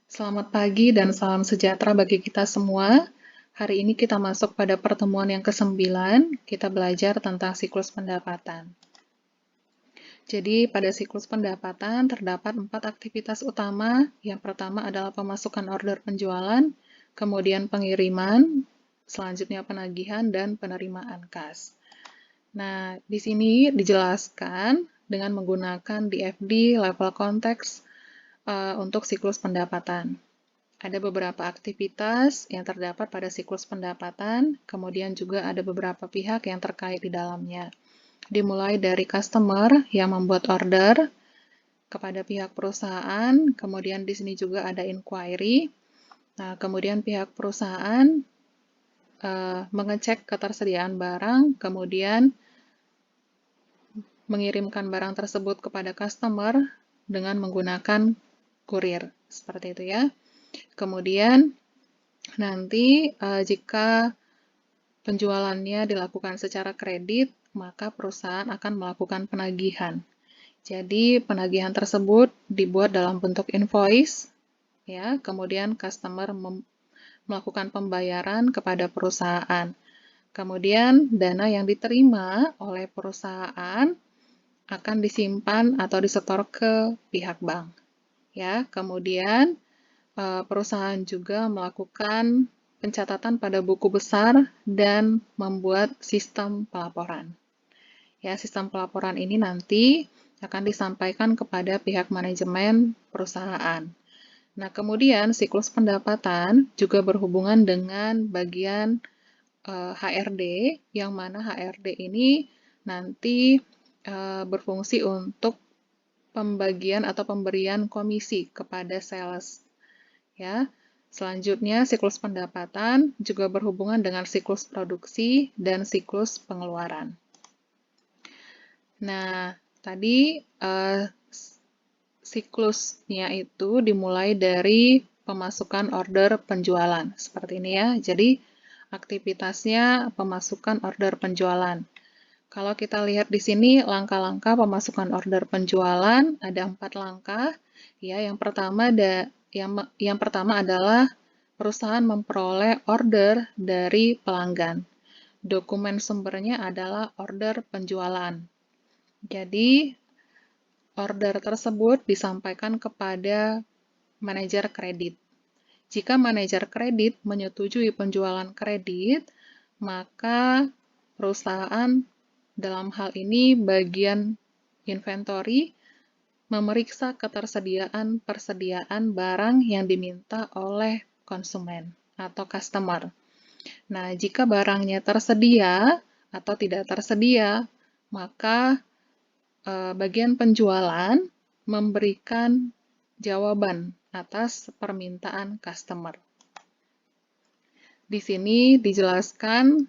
Selamat pagi dan salam sejahtera bagi kita semua. Hari ini kita masuk pada pertemuan yang ke-9. Kita belajar tentang siklus pendapatan. Jadi, pada siklus pendapatan terdapat 4 aktivitas utama. Yang pertama adalah pemasukan order penjualan, kemudian pengiriman, selanjutnya penagihan, dan penerimaan kas. Nah, di sini dijelaskan dengan menggunakan DFD level konteks untuk siklus pendapatan. Ada beberapa aktivitas yang terdapat pada siklus pendapatan, kemudian juga ada beberapa pihak yang terkait di dalamnya. Dimulai dari customer yang membuat order kepada pihak perusahaan, kemudian di sini juga ada inquiry. Nah, kemudian pihak perusahaan mengecek ketersediaan barang, kemudian mengirimkan barang tersebut kepada customer dengan menggunakan kurir. Seperti itu ya. Kemudian nanti jika penjualannya dilakukan secara kredit, maka perusahaan akan melakukan penagihan. Jadi penagihan tersebut dibuat dalam bentuk invoice, ya. Kemudian customer melakukan pembayaran kepada perusahaan. Kemudian dana yang diterima oleh perusahaan akan disimpan atau disetor ke pihak bank, ya. Kemudian perusahaan juga melakukan pencatatan pada buku besar dan membuat sistem pelaporan. Ya, sistem pelaporan ini nanti akan disampaikan kepada pihak manajemen perusahaan. Nah, kemudian siklus pendapatan juga berhubungan dengan bagian HRD, yang mana HRD ini nanti berfungsi untuk pembagian atau pemberian komisi kepada sales. Ya. Selanjutnya, siklus pendapatan juga berhubungan dengan siklus produksi dan siklus pengeluaran. Nah, tadi siklusnya itu dimulai dari pemasukan order penjualan. Seperti ini ya. Jadi, aktivitasnya pemasukan order penjualan. Kalau kita lihat di sini langkah-langkah pemasukan order penjualan, ada 4 langkah. Ya, yang pertama adalah perusahaan memperoleh order dari pelanggan. Dokumen sumbernya adalah order penjualan. Jadi, order tersebut disampaikan kepada manajer kredit. Jika manajer kredit menyetujui penjualan kredit, maka perusahaan dalam hal ini bagian inventory memeriksa persediaan barang yang diminta oleh konsumen atau customer. Nah, jika barangnya tersedia atau tidak tersedia, maka bagian penjualan memberikan jawaban atas permintaan customer. Di sini dijelaskan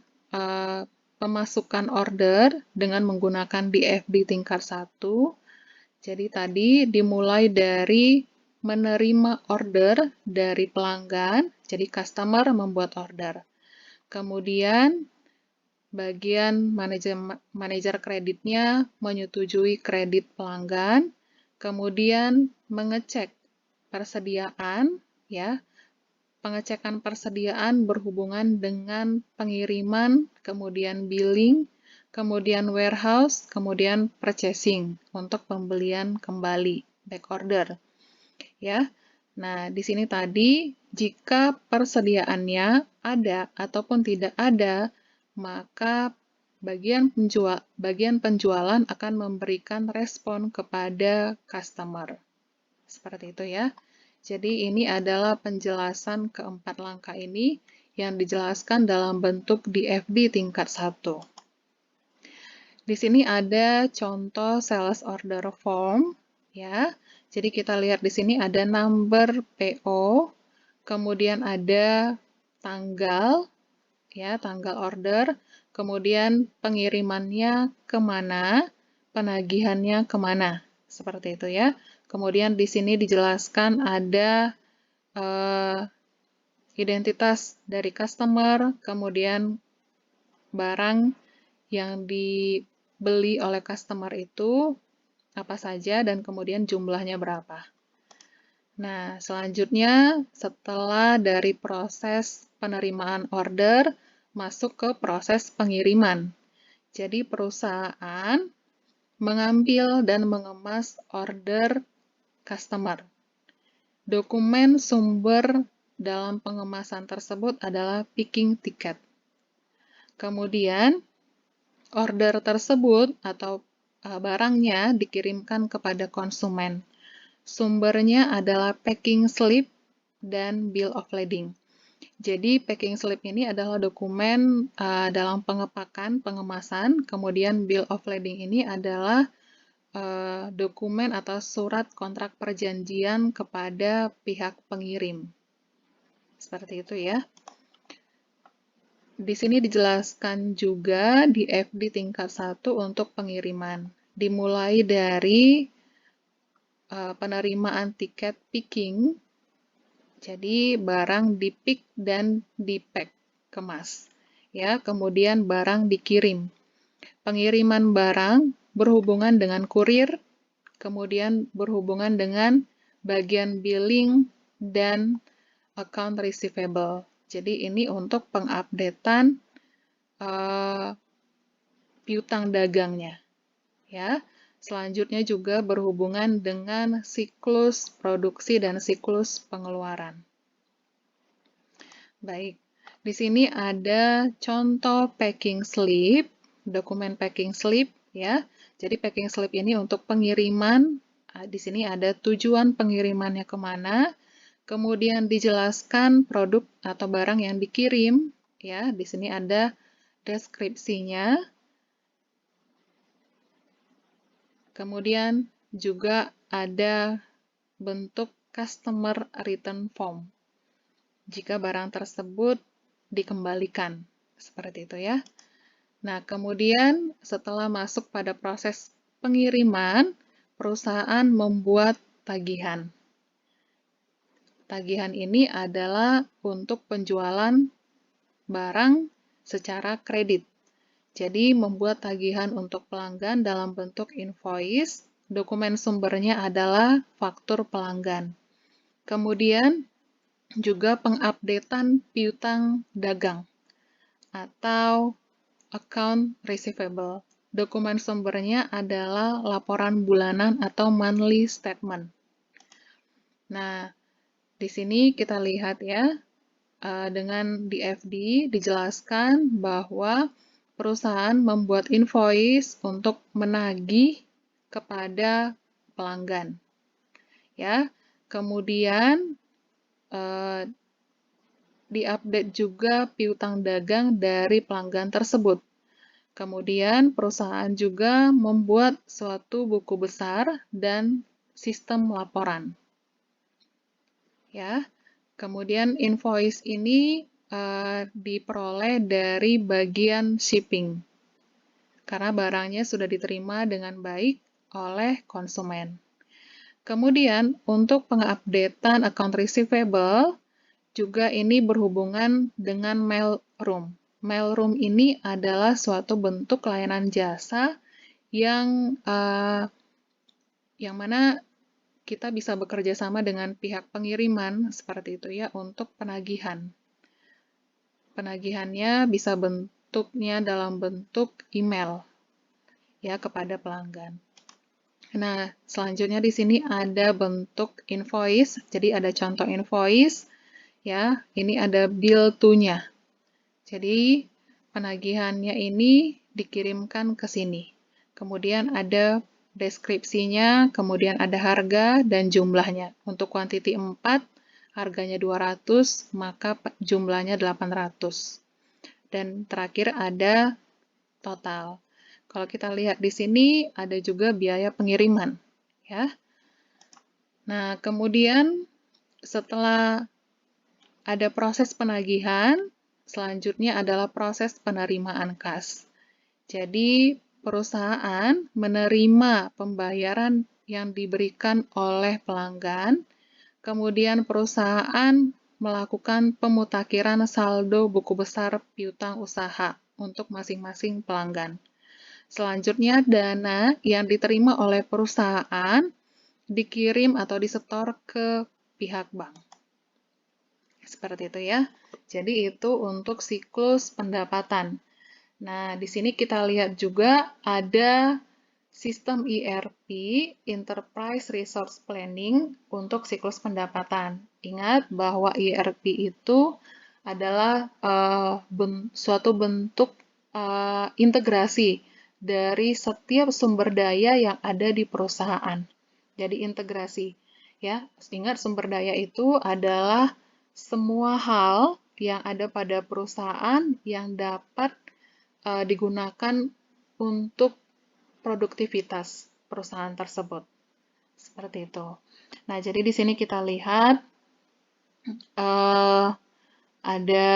pemasukan order dengan menggunakan DFD tingkat 1. Jadi tadi dimulai dari menerima order dari pelanggan, jadi customer membuat order. Kemudian bagian manajer kreditnya menyetujui kredit pelanggan, kemudian mengecek persediaan, ya. Pengecekan persediaan berhubungan dengan pengiriman, kemudian billing, kemudian warehouse, kemudian purchasing untuk pembelian kembali, back order. Ya. Nah, di sini tadi jika persediaannya ada ataupun tidak ada, maka bagian penjualan akan memberikan respon kepada customer. Seperti itu ya. Jadi ini adalah penjelasan keempat langkah ini yang dijelaskan dalam bentuk DFD tingkat 1. Di sini ada contoh sales order form, ya. Jadi kita lihat di sini ada number PO, kemudian ada tanggal, ya, tanggal order, kemudian pengirimannya kemana, penagihannya kemana, seperti itu ya. Kemudian di sini dijelaskan ada identitas dari customer, kemudian barang yang dibeli oleh customer itu apa saja dan kemudian jumlahnya berapa. Nah, selanjutnya setelah dari proses penerimaan order, masuk ke proses pengiriman. Jadi perusahaan mengambil dan mengemas order customer. Dokumen sumber dalam pengemasan tersebut adalah picking ticket. Kemudian, order tersebut atau barangnya dikirimkan kepada konsumen. Sumbernya adalah packing slip dan bill of lading. Jadi, packing slip ini adalah dokumen dalam pengepakan, pengemasan, kemudian bill of lading ini adalah dokumen atau surat kontrak perjanjian kepada pihak pengirim. Seperti itu ya. Di sini dijelaskan juga di FD tingkat 1 untuk pengiriman. Dimulai dari penerimaan tiket picking, jadi barang di-pick dan di-pack, kemas. Ya, kemudian barang dikirim. Pengiriman barang berhubungan dengan kurir, kemudian berhubungan dengan bagian billing dan account receivable. Jadi ini untuk pengupdatean piutang dagangnya. Ya. Selanjutnya juga berhubungan dengan siklus produksi dan siklus pengeluaran. Baik, di sini ada contoh packing slip, dokumen packing slip ya. Jadi packing slip ini untuk pengiriman, di sini ada tujuan pengirimannya kemana, kemudian dijelaskan produk atau barang yang dikirim, ya. Di sini ada deskripsinya. Kemudian juga ada bentuk customer return form jika barang tersebut dikembalikan. Seperti itu ya. Nah, kemudian setelah masuk pada proses pengiriman, perusahaan membuat tagihan. Tagihan ini adalah untuk penjualan barang secara kredit. Jadi, membuat tagihan untuk pelanggan dalam bentuk invoice, dokumen sumbernya adalah faktur pelanggan. Kemudian, juga pengupdatean piutang dagang atau account receivable. Dokumen sumbernya adalah laporan bulanan atau monthly statement. Nah, di sini kita lihat ya, dengan di FD dijelaskan bahwa perusahaan membuat invoice untuk menagih kepada pelanggan. Ya, kemudian diupdate juga piutang dagang dari pelanggan tersebut. Kemudian perusahaan juga membuat suatu buku besar dan sistem laporan. Ya, kemudian invoice ini diperoleh dari bagian shipping, karena barangnya sudah diterima dengan baik oleh konsumen. Kemudian, untuk pengupdatean account receivable, juga ini berhubungan dengan mailroom. Mailroom ini adalah suatu bentuk layanan jasa yang mana kita bisa bekerja sama dengan pihak pengiriman, seperti itu ya, untuk penagihan. Penagihannya bisa bentuknya dalam bentuk email ya kepada pelanggan. Nah, selanjutnya di sini ada bentuk invoice. Jadi ada contoh invoice ya. Ini ada bill to-nya. Jadi penagihannya ini dikirimkan ke sini. Kemudian ada deskripsinya, kemudian ada harga dan jumlahnya. Untuk quantity 4, harganya 200, maka jumlahnya 800. Dan terakhir ada total. Kalau kita lihat di sini ada juga biaya pengiriman, ya. Nah, kemudian setelah ada proses penagihan, selanjutnya adalah proses penerimaan kas. Jadi, perusahaan menerima pembayaran yang diberikan oleh pelanggan, kemudian perusahaan melakukan pemutakhiran saldo buku besar piutang usaha untuk masing-masing pelanggan. Selanjutnya, dana yang diterima oleh perusahaan dikirim atau disetor ke pihak bank. Seperti itu ya. Jadi itu untuk siklus pendapatan. Nah, di sini kita lihat juga ada sistem ERP, Enterprise Resource Planning, untuk siklus pendapatan. Ingat bahwa ERP itu adalah suatu bentuk integrasi dari setiap sumber daya yang ada di perusahaan. Jadi integrasi. Ya, ingat sumber daya itu adalah semua hal yang ada pada perusahaan yang dapat digunakan untuk produktivitas perusahaan tersebut. Seperti itu. Nah, jadi di sini kita lihat ada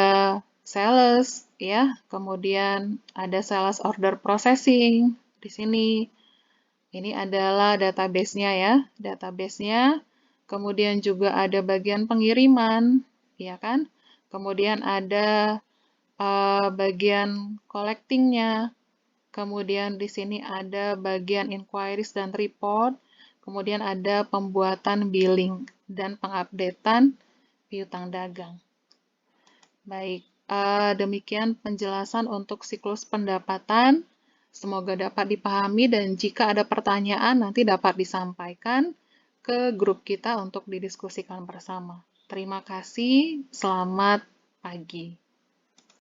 sales, ya, kemudian ada sales order processing di sini. Ini adalah database-nya ya, database-nya. Kemudian juga ada bagian pengiriman, ya kan? Kemudian ada bagian collecting-nya. Kemudian di sini ada bagian inquiries dan report. Kemudian ada pembuatan billing dan pengupdatean piutang dagang. Baik, demikian penjelasan untuk siklus pendapatan. Semoga dapat dipahami dan jika ada pertanyaan nanti dapat disampaikan ke grup kita untuk didiskusikan bersama. Terima kasih, selamat pagi.